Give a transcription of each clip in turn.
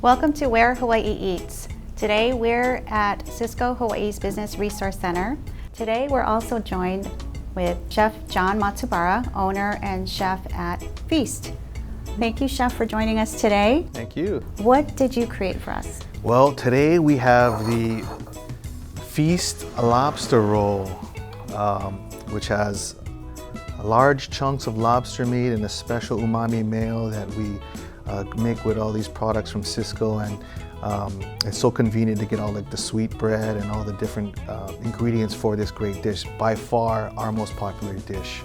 Welcome to Where Hawaii Eats. Today we're at Cisco Hawaii's Business Resource Center. Today we're also joined with Chef Jon Matsubara, owner and chef at Feast. Thank you, Chef, for joining us today. Thank you. What did you create for us? Well, today we have the Feast lobster roll, which has large chunks of lobster meat and a special umami mayo that we make with all these products from Cisco, and it's so convenient to get all like the sweet bread and all the different ingredients for this great dish. By far our most popular dish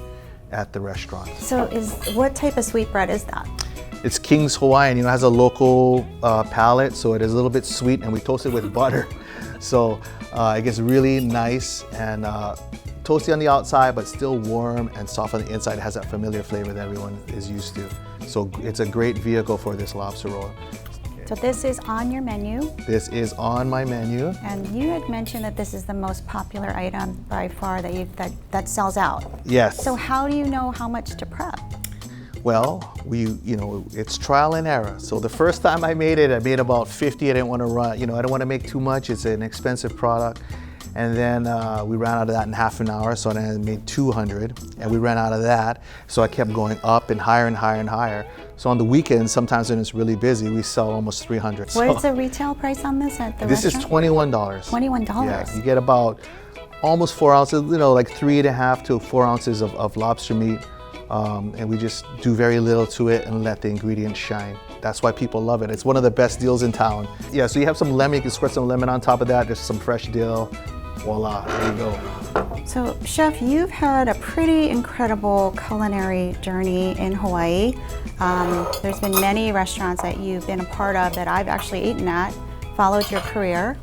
at the restaurant. So what type of sweet bread is that? It's King's Hawaiian. It has a local palate, so it is a little bit sweet, and we toast it with butter. So it gets really nice and toasty on the outside, but still warm and soft on the inside. It has that familiar flavor that everyone is used to. So it's a great vehicle for this lobster roll. So this is on your menu. This is on my menu. And you had mentioned that this is the most popular item by far that sells out. Yes. So how do you know how much to prep? Well, it's trial and error. So the first time I made about 50. I didn't want to run, I don't want to make too much. It's an expensive product. And then we ran out of that in half an hour, so then I made 200, and we ran out of that. So I kept going up and higher and higher and higher. So on the weekends, sometimes when it's really busy, we sell almost 300. What is the retail price on this at the This restaurant? is $21. $21? Yeah, you get about almost 4 ounces, like 3.5 to 4 ounces of lobster meat. And we just do very little to it and let the ingredients shine. That's why people love it. It's one of the best deals in town. Yeah, so you have some lemon, you can squirt some lemon on top of that. There's some fresh dill. Voila, there you go. So, Chef, you've had a pretty incredible culinary journey in Hawaii. There's been many restaurants that you've been a part of that I've actually eaten at, followed your career.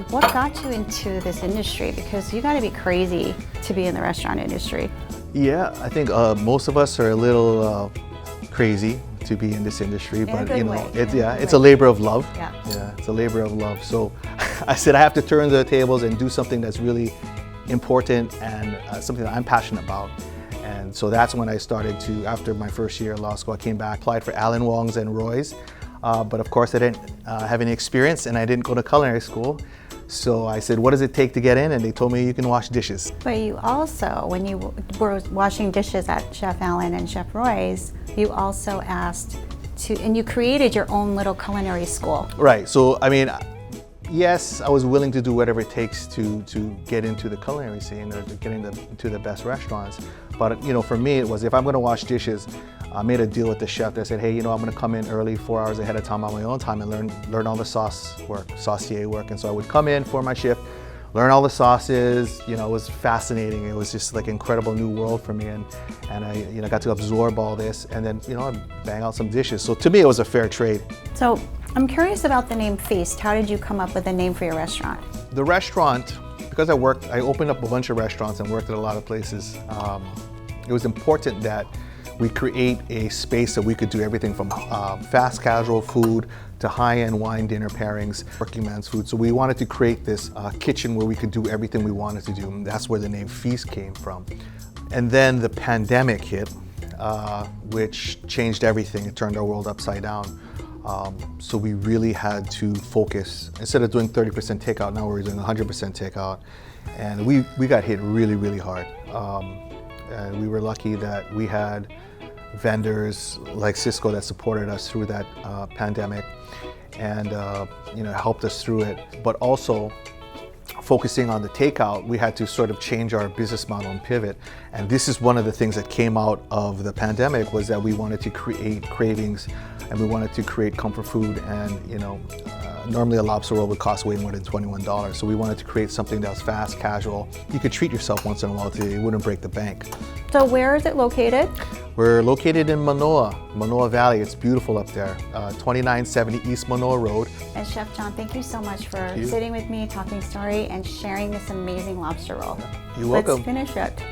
What got you into this industry? Because you got to be crazy to be in the restaurant industry. Yeah, I think most of us are a little crazy to be in this industry, but it's a labor of love. Yeah, it's a labor of love. So I said I have to turn the tables and do something that's really important and something that I'm passionate about. And so that's when I started to, after my first year of law school, I came back, applied for Allen Wong's and Roy's, but of course I didn't have any experience, and I didn't go to culinary school. So I said, what does it take to get in? And they told me you can wash dishes. But you also, when you were washing dishes at Chef Allen and Chef Roy's, you also asked to, and you created your own little culinary school. Right, so I mean, yes, I was willing to do whatever it takes to get into the culinary scene or to get into the best restaurants. But for me, it was, if I'm gonna wash dishes, I made a deal with the chef that said, hey, I'm gonna come in early 4 hours ahead of time on my own time and learn all the saucier work. And so I would come in for my shift, learn all the sauces. It was fascinating. It was just like an incredible new world for me, and I got to absorb all this, and then I'd bang out some dishes. So to me, it was a fair trade. So I'm curious about the name Feast. How did you come up with a name for your restaurant? The restaurant, because I opened up a bunch of restaurants and worked at a lot of places. It was important that we create a space that we could do everything from fast casual food to high-end wine dinner pairings, working man's food. So we wanted to create this kitchen where we could do everything we wanted to do. And that's where the name Feast came from. And then the pandemic hit, which changed everything. It turned our world upside down. So we really had to focus. Instead of doing 30% takeout, now we're doing 100% takeout. And we got hit really, really hard. And we were lucky that we had vendors like Cisco that supported us through that pandemic and helped us through it. But also, focusing on the takeout, we had to sort of change our business model and pivot. And this is one of the things that came out of the pandemic, was that we wanted to create cravings and we wanted to create comfort food. And normally a lobster roll would cost way more than $21. So we wanted to create something that was fast, casual. You could treat yourself once in a while too. It wouldn't break the bank. So where is it located? We're located in Manoa Valley. It's beautiful up there, 2970 East Manoa Road. And Chef Jon, thank you so much for sitting with me, talking story, and sharing this amazing lobster roll. You're welcome. Let's finish it.